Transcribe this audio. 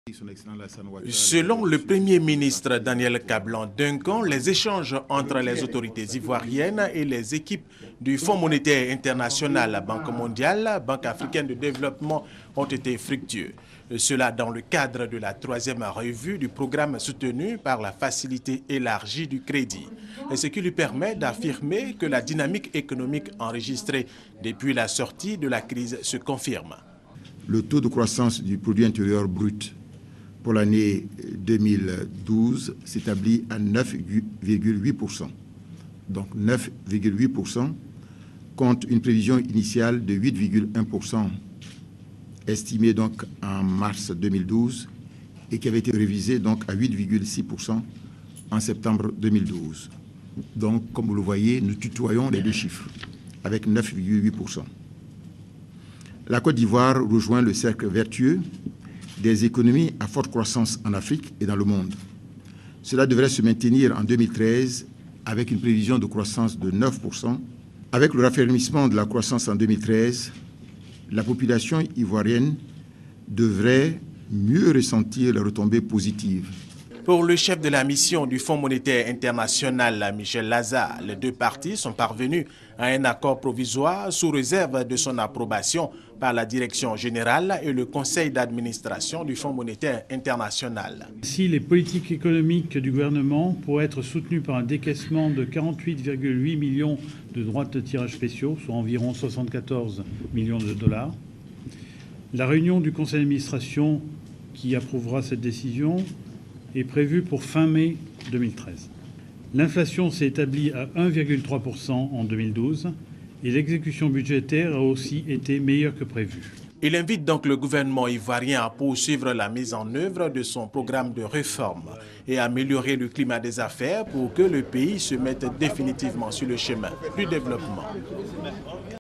Selon le Premier ministre Daniel Kablan-Duncan, les échanges entre les autorités ivoiriennes et les équipes du Fonds monétaire international, Banque mondiale, Banque africaine de développement ont été fructueux. Cela dans le cadre de la 3e revue du programme soutenu par la facilité élargie du crédit, et ce qui lui permet d'affirmer que la dynamique économique enregistrée depuis la sortie de la crise se confirme. Le taux de croissance du produit intérieur brut pour l'année 2012 s'établit à 9,8%. Donc 9,8% contre une prévision initiale de 8,1% estimée donc en mars 2012 et qui avait été révisée donc à 8,6% en septembre 2012. Donc comme vous le voyez, nous tutoyons les deux chiffres avec 9,8%. La Côte d'Ivoire rejoint le cercle vertueux des économies à forte croissance en Afrique et dans le monde. Cela devrait se maintenir en 2013 avec une prévision de croissance de 9%. Avec le raffermissement de la croissance en 2013, la population ivoirienne devrait mieux ressentir les retombées positives. Pour le chef de la mission du Fonds monétaire international, Michel Lazare, les deux parties sont parvenus à un accord provisoire sous réserve de son approbation par la direction générale et le conseil d'administration du Fonds monétaire international. Si les politiques économiques du gouvernement pourraient être soutenues par un décaissement de 48,8 millions de droits de tirage spéciaux, soit environ 74 millions de dollars, la réunion du conseil d'administration qui approuvera cette décision est prévue pour fin mai 2013. L'inflation s'est établie à 1,3% en 2012 et l'exécution budgétaire a aussi été meilleure que prévu. Il invite donc le gouvernement ivoirien à poursuivre la mise en œuvre de son programme de réforme et à améliorer le climat des affaires pour que le pays se mette définitivement sur le chemin du développement.